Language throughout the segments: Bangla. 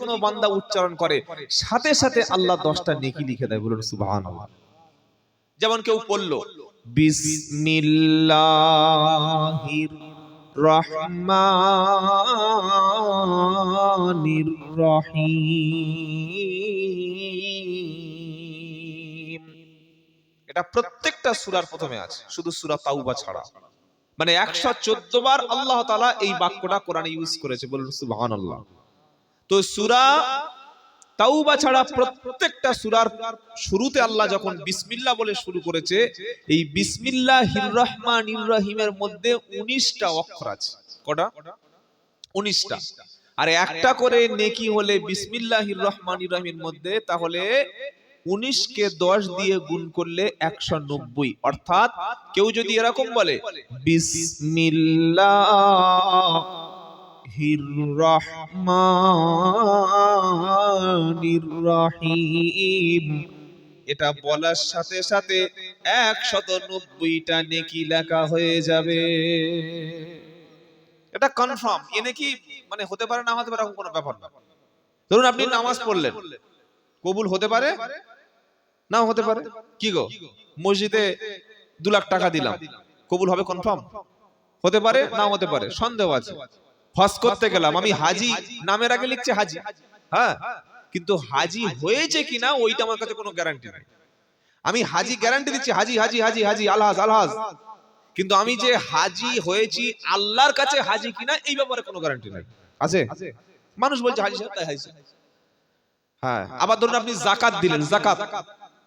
কোনো বান্দা উচ্চারণ করে সাথে সাথে আল্লাহ 10টা নেকি লিখে দেয়। বলুন সুবহানাল্লাহ। যেমন কেউ পড়ল বিসমিল্লাহির রহমানির রহিম, এটা প্রত্যেকটা সূরার প্রথমে আছে, শুধু সূরা তাওবা ছাড়া। মানে 114 বার আল্লাহ তাআলা এই বাক্যটা কোরআনে ইউজ করেছে। বলুন সুবহানাল্লাহ। তো সূরা তাওবা ছাড়া প্রত্যেকটা সূরার শুরুতে আল্লাহ যখন বিসমিল্লাহ বলে শুরু করেছে, এই বিসমিল্লাহির রহমানির রহিমের মধ্যে 19টা অক্ষর আছে। কটা? 19টা। আর একটা করে নেকি হলে বিসমিল্লাহির রহমানির রহিমের মধ্যে, তাহলে 19 কে 10 দিয়ে গুণ করলে 190। অর্থাৎ কেউ যদি এরকম বলে বিসমিল্লাহির রহমানির রহিম, এটা বলার সাথে সাথে 190টা নেকি লেখা হয়ে যাবে। এটা কনফার্ম। এ নাকি মানে হতে পারে না হতে পারে এরকম কোনো ব্যাপার না। ধরুন আপনি নামাজ পড়লেন, কবুল হতে পারে নাও হতে পারে। কি গো, মসজিদে 2 লাখ টাকা দিলাম, কবুল হবে কনফার্ম? হতে পারে নাও হতে পারে, সন্দেহ আছে। হজ করতে গেলাম, আমি হাজি নামের আগে লিখছে হাজি, হ্যাঁ, কিন্তু হাজি হয়েছে কিনা ওইটা আমার কাছে কোনো গ্যারান্টি নেই। আমি হাজি গ্যারান্টি দিচ্ছি, হাজি হাজি হাজি হাজি আলহাজ আলহাজ, কিন্তু আমি যে হাজি হয়েছি আল্লাহর কাছে হাজি কিনা এই ব্যাপারে কোনো গ্যারান্টি নাই। আছে? মানুষ বলছে হাজি সাহেব তাই হাজি। হ্যাঁ, আবার ধরুন আপনি যাকাত দিলেন, যাকাত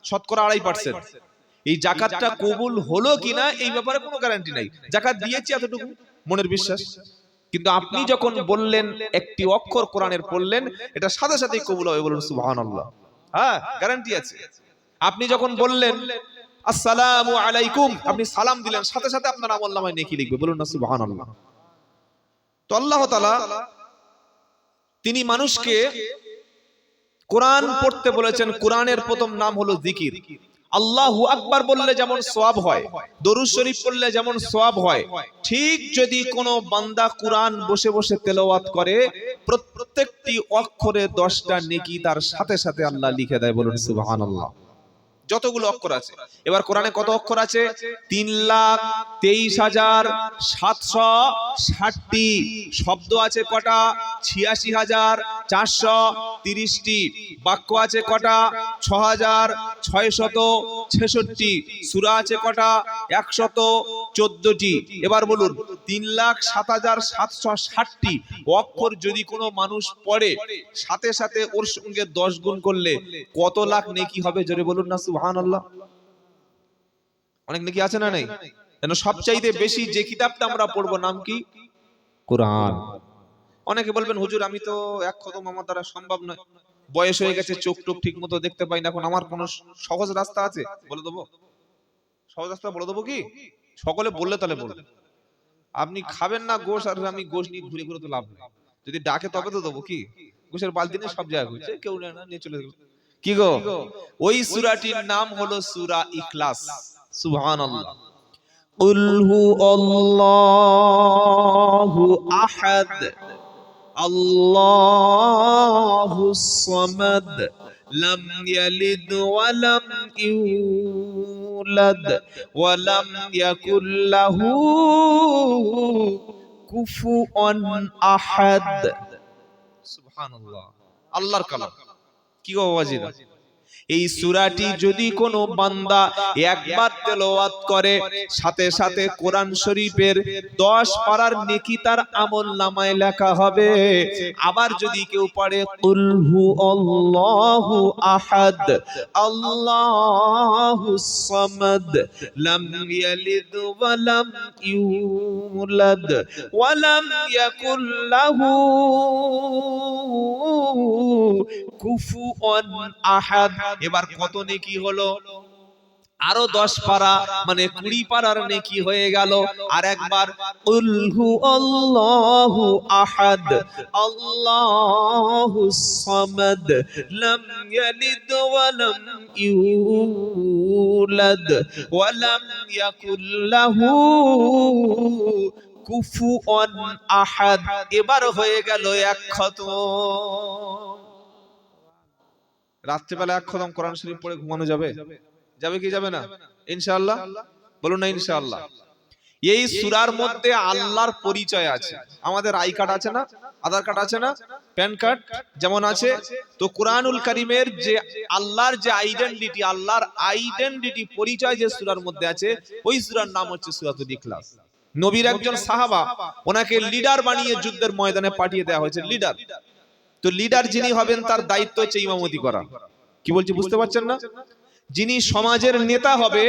শতকরা 2.5%, এই যাকাতটা কবুল হলো কিনা এই ব্যাপারে কোনো গ্যারান্টি নাই। যাকাত দিয়েছি এতটুকু মনের বিশ্বাস, কিন্তু আপনি যখন বললেন একটি অক্ষর কোরআনের পড়লেন, এটা সাথে সাথেই কবুল হবে। বলুন সুবহানাল্লাহ। হ্যাঁ, গ্যারান্টি আছে। আপনি যখন বললেন আসসালামু আলাইকুম, আপনি সালাম দিলেন, সাথে সাথে আপনার আমলনামায় নেকি লিখবে। বলুন না সুবহানাল্লাহ। তো আল্লাহ তাআলা তিনি মানুষকে কোরআন পড়তে বলেছেন। কোরআনের প্রথম নাম হলো জিকির। আল্লাহু আকবার বললে যেমন সওয়াব হয়, দরুদ শরীফ পড়লে যেমন সওয়াব হয়, ঠিক যদি কোনো বান্দা কোরআন বসে বসে তেলাওয়াত করে, প্রত্যেকটি অক্ষরে 10টা নেকি তার সাথে সাথে আল্লাহ লিখে দেয়। বলুন সুবহানাল্লাহ। যতগুলো অক্ষর আছে, এবার কোরআনে কত অক্ষর আছে? 3,23,760টি। শব্দ আছে কটা? 86,430টি। বাক্য আছে কটা? 6,666। সূরা আছে কটা? 114টি। এবার বলুন 3,07,760টি অক্ষর যদি কোনো মানুষ পড়ে, সাথে সাথে ওর সঙ্গে 10 গুণ করলে কত লাখ নেকি হবে? জোরে বলুন না সুবহানাল্লাহ। অনেক নেকি আছে না নেই? কেন সবচাইতে বেশি যে কিতাবটা আমরা পড়বো নাম কি? কোরআন। অনেকে বলবেন হুজুর আমি তো এক খতম আমার দ্বারা সম্ভব নয়, বয়স হয়ে গেছে, চোখ টোক ঠিক মতো দেখতে পাই না, এখন আমার কোনো সহজ রাস্তা আছে? বলে দেবো সহজ রাস্তা, বলে দেবো কি? সকলে বললে তাহলে বলুন। আপনি খাবেন না গোশ, আর আমি গোশ নিয়ে ঘুরে ঘুরে তো লাভ নেই। যদি ডাকে তবে তো দেবো। কি গোশের বালতি নিয়ে সব জায়গায় ঘুরছে, কেউ নেয় না, নিয়ে চলে গেল। কি গো, ওই সূরাটির নাম হলো সূরা ইখলাস। সুবহানাল্লাহ। কুল হু আল্লাহু আহাদ আল্লাহুস সামাদ লাম ইয়ালিদ ওয়া লাম ইউলাদ ওয়া লাম ইয়াকুল লাহু কুফুয়ান আহাদ। সুবহানাল্লাহ। আল্লাহর কালাম। কি গো বাবাজিরা, এই সূরাটি যদি কোনো বান্দা একবার তেলাওয়াত করে, সাথে সাথে কোরআন শরীফের 10 পারার নেকি তার আমলনামায় লেখা হবে। আবার যদি কেউ পড়ে কুল হু আল্লাহু আহাদ আল্লাহুস সামাদ লাম ইয়ালিদ ওয়া লাম ইউলাদ ওয়া লাম ইয়াকুল লাহু কুফুয়ান আহাদ, এবার কত নেকি হলো? আরো 10 পারা, মানে 20 পারার নেকি হয়ে গেল। আর একবার কুল হু আল্লাহু আহাদ আল্লাহুস সামাদ লাম ইয়ালিদ ওয়া লাম ইউলাদ ওয়া লাম ইয়াকুল লাহু কুফুয়ান আহাদ। এবার হয়ে গেল 1 খতম। রাত্রিবেলা এক খতম কোরআন শরীফ পড়ে ঘুমানো যাবে? যাবে কি যাবে না? ইনশাআল্লাহ বলুন না ইনশাআল্লাহ। এই সূরার মধ্যে আল্লাহর পরিচয় আছে। আমাদের আই কার্ড আছে না, আধার কার্ড আছে না, প্যান কার্ড যেমন আছে, তো কোরআনুল কারীমের যে আল্লাহর যে আইডেন্টিটি, আল্লাহর আইডেন্টিটি পরিচয় যে সূরার মধ্যে আছে, ওই সূরার নাম হচ্ছে সূরাতুল ইখলাস। নবীর একজন সাহাবা, ওনাকে লিডার বানিয়ে যুদ্ধের ময়দানে পাঠিয়ে দেওয়া হয়েছে, লিডার। তো লিডার যিনি হবেন তার দায়িত্ব হচ্ছে ইমামতি করা। কি বলছি বুঝতে পারছেন না? যিনি সমাজের নেতা হবে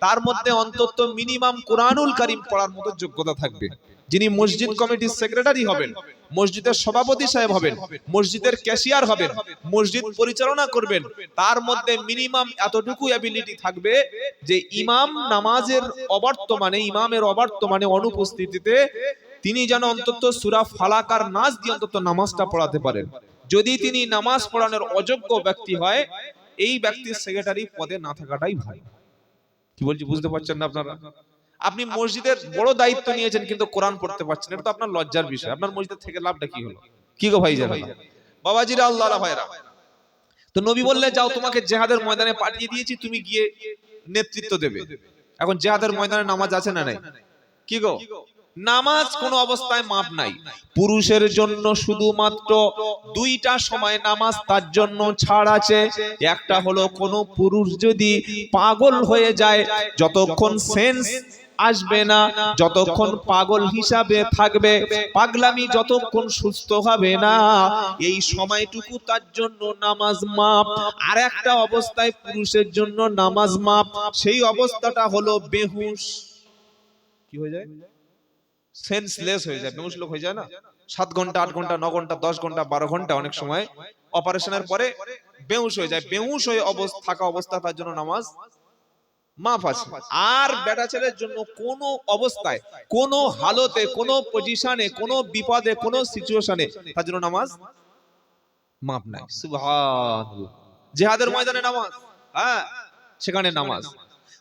তার মধ্যে অন্তত মিনিমাম কোরআনুল কারীম পড়ার মতো যোগ্যতা থাকবে। যিনি মসজিদ কমিটির সেক্রেটারি হবেন, মসজিদের সভাপতি সাহেব হবেন, মসজিদের ক্যাশিয়ার হবেন, মসজিদ পরিচালনা করবেন, তার মধ্যে মিনিমাম এতটুকু অ্যাবিলিটি থাকবে যে ইমাম নামাজের অবর্তমানে, ইমামের অবর্তমানে অনুপস্থিতিতে তিনি যেন অন্তত সূরা ফালাক আর নাস দিয়ে অন্তত নামাজটা পড়াতে পারেন। যদি তিনি নামাজ পড়ানোর অযোগ্য ব্যক্তি হয়, এই ব্যক্তির সেক্রেটারি পদে না থাকাটাই ভালো। কি বলছি বুঝতে পারছেন না আপনারা? আপনি মসজিদের বড় দায়িত্ব নিয়েছেন কিন্তু কোরআন পড়তে পারছেন, এটা তো আপনার লজ্জার বিষয়। আপনার মসজিদ থেকে লাভটা কি হলো? কি গো ভাই জানা বাবাজিরা, আল্লাহর ভাইরা, তো নবী বললেন যাও, তোমাকে জিহাদের ময়দানে পাঠিয়ে দিয়েছি, তুমি গিয়ে নেতৃত্ব দেবে। এখন জিহাদের ময়দানে নামাজ আছে না নাই? কি গো, নামাজ কোন অবস্থায় মাপ নাই। পুরুষের জন্য শুধুমাত্র দুইটা সময় নামাজ তার জন্য ছাড় আছে। একটা হলো কোন পুরুষ যদি পাগল হয়ে যায়, যতক্ষণ সেন্স আসবে না, যতক্ষণ পাগল হিসাবে থাকবে, পাগলামি যতক্ষণ সুস্থ হবে না, এই সময়টুকু তার জন্য নামাজ মাপ। আর একটা অবস্থায় পুরুষের জন্য নামাজ মাপ, সেই অবস্থাটা হলো বেহুশ। কি হয়ে যায়? সেন্সলেস হয়ে যায়, বেহুশ লোক হয়ে যায় না? 7 ঘন্টা 8 ঘন্টা 9 ঘন্টা 10 ঘন্টা 12 ঘন্টা অনেক সময় অপারেশনের পরে বেহুশ হয়ে যায়। বেহুশ হয়ে থাকা অবস্থা তার জন্য নামাজ মাফ আছে। আর বেটা ছেলের জন্য কোন অবস্থায়, কোন হালতে, কোন পজিশনে, কোন বিপদে, কোন সিচুয়েশনে তার জন্য নামাজ মাফ নাই। সুবহানাল্লাহ। জিহাদের ময়দানে নামাজ, হ্যাঁ সেখানে নামাজ।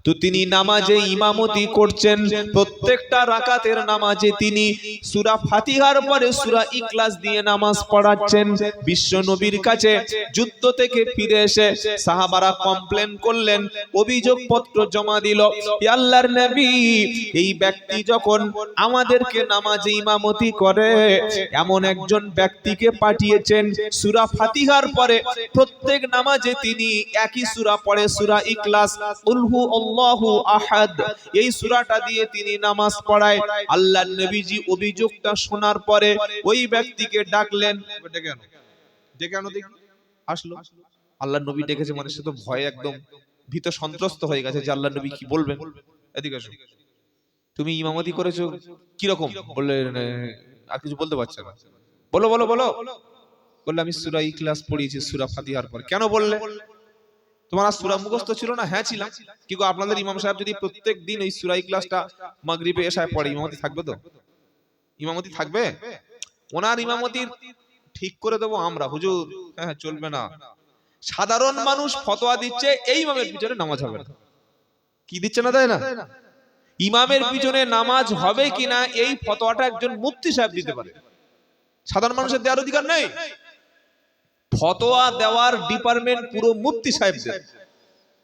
তো তিনি নামাজে ইমামতি করছেন, প্রত্যেকটা রাকাতের নামাজে তিনি সূরা ফাতিহার পরে সূরা ইখলাস দিয়ে নামাজ পড়াচ্ছেন। বিশ্ব নবীর কাছে যুদ্ধ থেকে ফিরে এসে সাহাবারা কমপ্লেন করলেন, অভিযোগ পত্র জমা দিল, ইয়া আল্লাহর নবী, এই ব্যক্তি যখন আমাদেরকে নামাজে ইমামতি করে, এমন একজন ব্যক্তিকে পাঠিয়েছেন সূরা ফাতিহার পরে প্রত্যেক নামাজে তিনি একই সূরা পড়ে, সূরা ইখলাস, কুল হু আল্লাহু আহাদ, এই সূরাটা দিয়ে তিনি নামাজ পড়ায়। আল্লাহর নবীজি অভিযোগটা শোনার পরে ওই ব্যক্তিকে ডাকলেন। ডেকে আনো দেখি। আসলো, আল্লাহর নবী ডেকেছে মানে সে তো ভয়ে একদম ভীত সন্ত্রস্ত হয়ে গেছে যে আল্লাহর নবী কি বলবেন। এদিকে আসো, তুমি ইমামতি করেছো কি রকম? বললে আর কিছু বলতে পারছে না। বলো বলো বলো। বললে আমি সূরা ইখলাস পড়িয়েছি সূরা ফাতিহার পর। কেন বললে? তোমার সূরা মুখস্থ ছিল না? হ্যাঁ ছিলাম। কি গো, আপনাদের ইমাম সাহেব যদি প্রত্যেক দিন ওই সূরা ইখলাসটা মাগরিবে এশায় পড়ে, ইমামতি থাকবে তো? ইমামতি থাকবে? ওনার ইমামতি ঠিক করে দেবো আমরা, হুজুর হ্যাঁ চলবে না। সাধারণ মানুষ ফতোয়া দিচ্ছে এই ইমামের পিছনে নামাজ হবে না। কি দিচ্ছে না, তাই না? ইমামের পিছনে নামাজ হবে কিনা এই ফতোয়াটা একজন মুফতি সাহেব দিতে পারে, সাধারণ মানুষের দেওয়ার অধিকার নেই। ফতোয়া দেওয়ার ডিপার্টমেন্ট পুরো মুফতি সাহেবদের।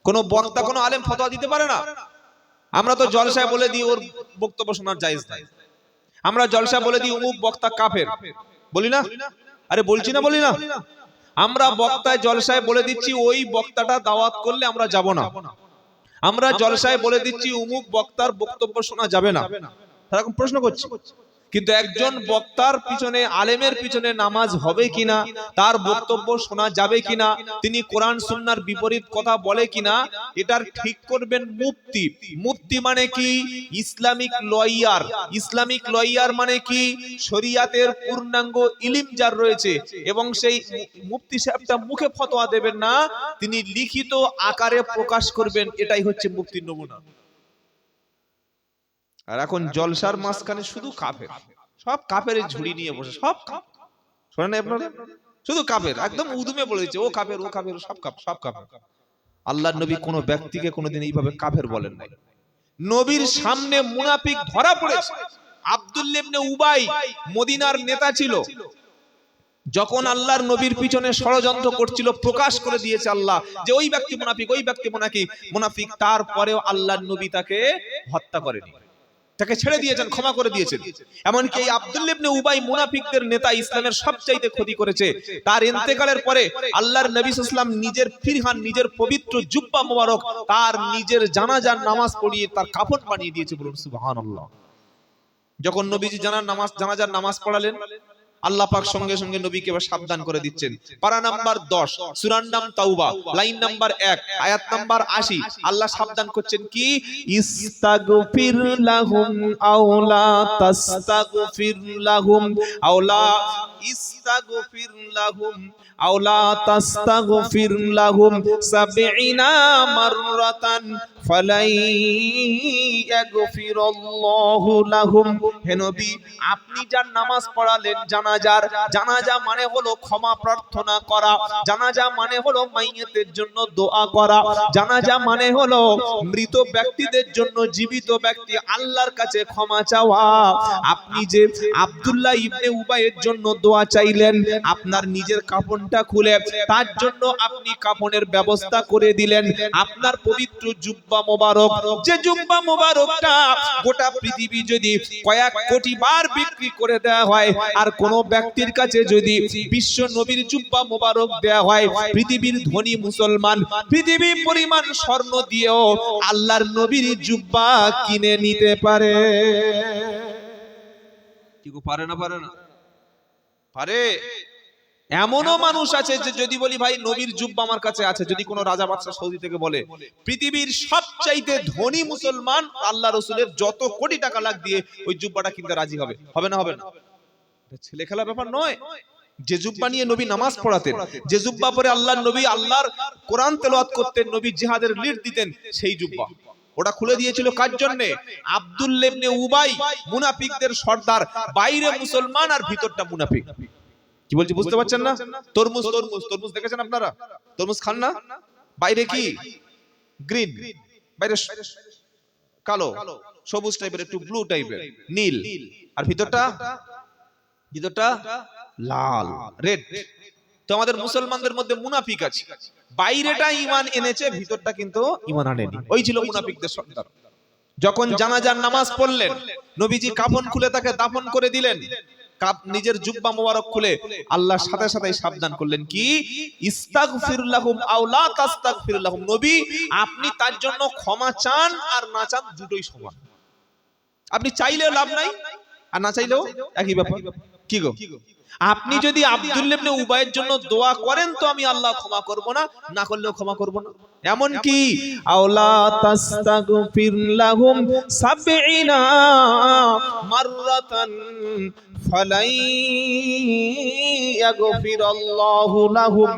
কোন বক্তা, কোন আলেম ফতোয়া দিতে পারে না। আমরা তো জলসায় বলে দিই ওর বক্তব্য শোনার জায়েজ নাই। আমরা জলসা বলে দিই অমুক বক্তা কাফের, বলি না? আরে বলছি না, বলি না? আমরা বক্তায় জলসায় বলে দিচ্ছি ওই বক্তাটা দাওয়াত করলে আমরা যাব না। আমরা জলসায় বলে দিচ্ছি অমুক বক্তার বক্তব্য শোনা যাবে না। এরকম প্রশ্ন করছি। কিন্তু একজন বক্তার পিছনে, আলেমের পিছনে নামাজ হবে কিনা, তার বক্তব্য শোনা যাবে কিনা, তিনি কোরআন সুন্নাহর বিপরীত কথা বলে কিনা, এটার ঠিক করবেন মুফতি। মুফতি মানে কি? Islamic lawyer. ইসলামিক লয়ার মানে কি? শরিয়াতের পূর্ণাঙ্গ ইলম যার রয়েছে, এবং সেই মুফতি সাহেবটা মুখে ফতোয়া দেবেন না, তিনি লিখিত আকারে প্রকাশ করবেন। এটাই হচ্ছে মুফতির নমুনা। আর এখন জলসার মাঝখানে শুধু কাফের, সব কাফের ঝুড়ি নিয়ে বসে, সব শোনেন আপনারা, শুধু কাফের, একদম উদুমে বলে দিচ্ছে ও কাফের, ও কাফের, সব কাফের, সব কাফের। আল্লাহর নবী কোন ব্যক্তিকে কোনোদিন এইভাবে কাফের বলেন নাই। নবীর সামনে মুনাফিক ধরা পড়েছে। আব্দুল্লাহ ইবনে উবাই মদিনার নেতা ছিল। যখন আল্লাহর নবীর পিছনে ষড়যন্ত্র করছিল, প্রকাশ করে দিয়েছে আল্লাহ যে ওই ব্যক্তি মুনাফিক, ওই ব্যক্তি মুনাফিক, তারপরেও আল্লাহর নবী তাকে হত্যা করেনি, তাকে ছেড়ে দিয়েছেন, ক্ষমা করে দিয়েছেন। এমনকি এই আব্দুল্লাহ ইবনে উবাই মুনাফিকদের নেতা, ইসলামের সবচাইতে ক্ষতি করেছে। তার ইন্তেকালের পরে আল্লাহর নবী সাল্লাল্লাহু আলাইহি ওয়াসাল্লাম নিজের ফিরহান, নিজের পবিত্র জুব্বা মোবারক, তার নিজের জানাজার নামাজ পড়িয়ে তার কাফন বানিয়ে দিয়েছে। বলুন সুবহানাল্লাহ। যখন নবীজি জানাজার নামাজ পড়ালেন, আল্লাহ পাক সঙ্গে সঙ্গে নবীকে সাবধান করে দিচ্ছেন। পারা নাম্বার 10, সূরার নাম তাওবা, লাইন নাম্বার 1, আয়াত নাম্বার 80। আল্লাহ সাবধান করছেন কি, ইস্তাগফির লাহুম আওলা তাস্তাগফির লাহুম আওলা ইস্তাগফির লাহুম আওলা তাস্তাগফির লাহুম 70 মাররাতান ফালাই ইয়াগফিরাল্লাহু লাহুম। হে নবী, আপনি যার নামাজ পড়ালেন জানাজা মানে হলো ক্ষমা প্রার্থনা করা, জানাজা মানে হলো মাইয়িতের জন্য দোয়া করা, জানাজা মানে হলো মৃত ব্যক্তিদের জন্য জীবিত ব্যক্তি আল্লাহর কাছে ক্ষমা চাওয়া। আপনি যে আব্দুল্লাহ ইবনে উবাইয়ের জন্য দোয়া চাইলেন, আপনার নিজের কাফনটা খুলে তার জন্য আপনি কাফনের ব্যবস্থা করে দিলেন। আপনার পবিত্র জুব্বা মোবারক, যে জুব্বা মোবারকটা গোটা পৃথিবী যদি কয়েক কোটি বার বিক্রি করে দেওয়া হয়, আর কোন ব্যক্তির কাছে যদি বিশ্ব নবীর জুব্বা মোবারক দেওয়া হয়, পৃথিবীর ধনী মুসলমান পৃথিবী পরিমাণ স্বর্ণ দিয়েও আল্লাহর নবীর জুব্বা কিনে নিতে পারে। কি গো, পারে না? পারে না? পারে। এমনও মানুষ আছে যে যদি বলি ভাই নবীর জুব্বা আমার কাছে আছে, যদি কোনো রাজা বাদশা সৌদি থেকে বলে, পৃথিবীর সবচাইতে ধনী মুসলমান আল্লাহ রাসূলের যত কোটি টাকা লাগ দিয়ে ওই জুব্বাটা কিনতে রাজি হবে। হবে না? হবে না? ছেলে খেলা ব্যাপার নয়। যে জুব্বা নিয়ে নবী নামাজ পড়াতেন, যে জুব্বা পরে আল্লাহর নবী আল্লাহর কোরআন তেলাওয়াত করতেন, নবী জিহাদের লিড দিতেন, সেই জুব্বা ওটা খুলে দিয়েছিল কার জন্য? আব্দুল্লাহ ইবনে উবাই, মুনাফিকদের সর্দার। বাইরে মুসলমান আর ভিতরটা মুনাফিক। কি বলছি বুঝতে পারছেন না? তরমুজ দেখেছেন আপনারা? তরমুজ খান না? বাইরে কি গ্রিন, বাইরে কালো, সবুজ টাইপের, একটু ব্লু টাইপের, নীল, আর ভিতরটা লাল, রেড। তো আমাদের মুসলমানদের মধ্যে মুনাফিক আছে, বাইরেটা ঈমান এনেছে, ভিতরটা কিন্তু ঈমান আনেনি। ওই ছিল মুনাফিকদের সর্দার। যখন জানাজার নামাজ পড়লেন, নবীজি কাফন খুলে তাকে দাফন করে দিলেন। নিজের জুব্বা মোবারক খুলে আল্লাহ সাথে সাথে সাবধান করলেন কি, ইস্তাগফির লাহুম আও লা তাস্তাগফির লাহুম। নবী, আপনি তার জন্য ক্ষমা চান আর না চান, দুটোই সমান। আপনি চাইলেও লাভ নাই, আর না চাইলেও একই ব্যাপার। কি গো, আপনি যদি আব্দুল্লাহ ইবনে উবাইয়ের জন্য দোয়া করেন তো আমি আল্লাহ ক্ষমা করব না, না করলেও ক্ষমা করব না। এমন কি আওলা তাস্তাগফির লাহুম 70 মাররাতান ফালাই ইয়াগফিরাল্লাহু লাহুম।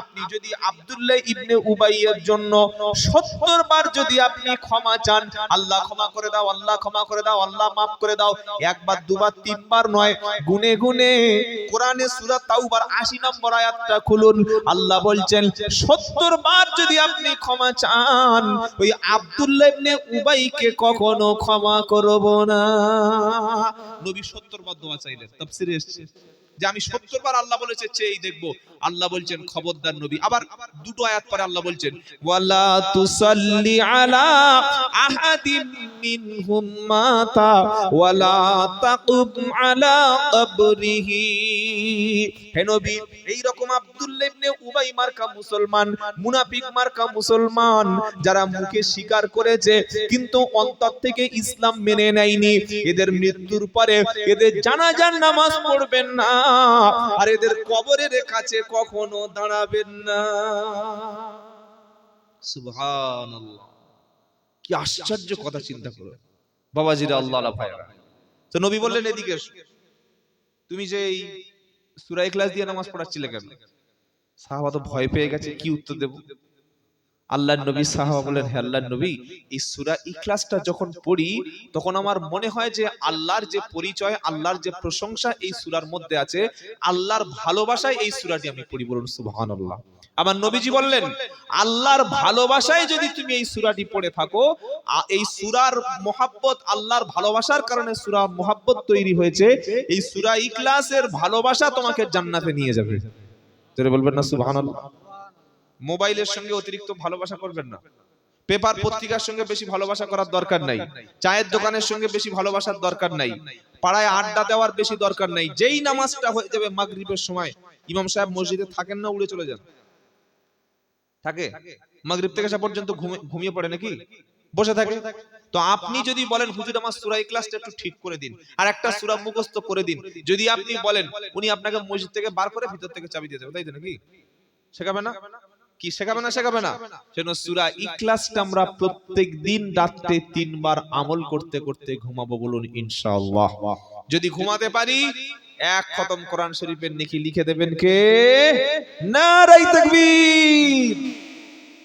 আপনি যদি আব্দুল্লাহ ইবনে উবাইয়ের জন্য 70 বার যদি আপনি ক্ষমা চান, আল্লাহ ক্ষমা করে দাও, আল্লাহ ক্ষমা করে দাও, আল্লাহ মাফ করে দাও, একবার দুবার তিনবার নয়, গুনে গুনে কোরআনে সূরা তাওবার 80 নম্বর আয়াতটা খুলুন। আল্লাহ বলছেন 70 বার যদি আপনি ক্ষমা চান, ওই আব্দুল্লাহ ইবনে উবাইকে কখনো ক্ষমা করব না। নবী 70 বার দোয়া চাইলেন। তাফসীরে এসেছে যে আমি 70 বার আল্লাহ বলেছে চেয়ে দেখবো। আল্লাহ বলছেন খবরদার নবী। আবার দুটো আয়াত পরে আল্লাহ বলছেন ওয়ালা তুসাল্লি আলা আহাদিম মিনহুম মাতা ওয়ালা তাকুম আলা কবরিহি। হে নবী, এই রকম আব্দুল্লাহ ইবনে উবাই মার্কা মুসলমান, মুনাফিক মার্কা মুসলমান, যারা মুখে স্বীকার করেছে কিন্তু অন্তর থেকে ইসলাম মেনে নেয়নি, এদের মৃত্যুর পরে এদের জানাজার নামাজ পড়বেন না, আর এদের কবরের কাছে কখনো দাঁড়াবেন না। সুবহানাল্লাহ, কি আশ্চর্য কথা চিন্তা করো বাবাজিরা, আল্লাহ ভাইরা। তো নবী বললেন এদিকে এসো। তুমি যে এই সূরা ইখলাস দিয়ে নামাজ পড়াচ্ছিলে কেন? সাহাবা তো ভয় পেয়ে গেছে, কি উত্তর দেব? আল্লাহর নবী সাহাবা বলেন, হে আল্লাহর নবী, এই সূরা ইখলাসটা যখন পড়ি তখন আমার মনে হয় যে আল্লাহর যে পরিচয়, আল্লাহর যে প্রশংসা এই সূরার মধ্যে আছে, আল্লাহর ভালোবাসায় এই সূরাটি আমি পড়ি। বলুন সুবহানাল্লাহ। আমার নবীজি বললেন, আল্লাহর ভালোবাসায় যদি তুমি এই সূরাটি পড়ে থাকো, এই সূরার মুহাব্বত, আল্লাহর ভালোবাসার কারণে সূরা মুহাব্বত তৈরি হয়েছে, এই সূরা ইখলাসের ভালোবাসা তোমাকে জান্নাতে নিয়ে যাবে। তোরে বলবেন না সুবহানাল্লাহ। মোবাইলের সঙ্গে অতিরিক্ত ভালোবাসা করবেন না, পেপার পত্রিকার সঙ্গে বেশি ভালোবাসা করার দরকার নাই, চায়ের দোকানের সঙ্গে বেশি ভালোবাসার দরকার নাই, পাড়ায় আড্ডা দেওয়ার বেশি দরকার নাই। যেই নামাজটা হয়ে যাবে মাগরিবের সময়, ইমাম সাহেব মসজিদে থাকেন না, উড়ে চলে যান। থাকে মাগরিব থেকে এসা পর্যন্ত ঘুমিয়ে পড়ে নাকি, বসে থাকে। তো আপনি যদি বলেন হুজুর আমার সূরা ইখলাসটা একটু ঠিক করে দিন আর একটা সূরা মুখস্থ করে দিন, যদি আপনি বলেন, উনি আপনাকে মসজিদ থেকে বার করে ভিতর থেকে চাবি দিয়ে দেবে, তাই তো নাকি? শেখাবে না? কি শেখাবে না? শেখাবে না। সেজন্য সূরা ইখলাসটা আমরা প্রত্যেকদিন রাতে 3 বার আমল করতে করতে ঘুমাবো। বলুন ইনশাআল্লাহ। যদি ঘুমাতে পারি, এক খতম কোরআন শরীফের নেকি লিখে দেবেন কে? নারায়ে তাকবীর।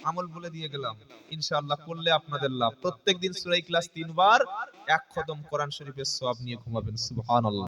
আমল বলে দিয়ে গেলাম, ইনশাআল্লাহ করলে আপনাদের লাভ। প্রত্যেকদিন সূরা ইখলাস 3 বার, এক খতম কোরআন শরীফের সওয়াব নিয়ে ঘুমাবেন। সুবহানাল্লাহ।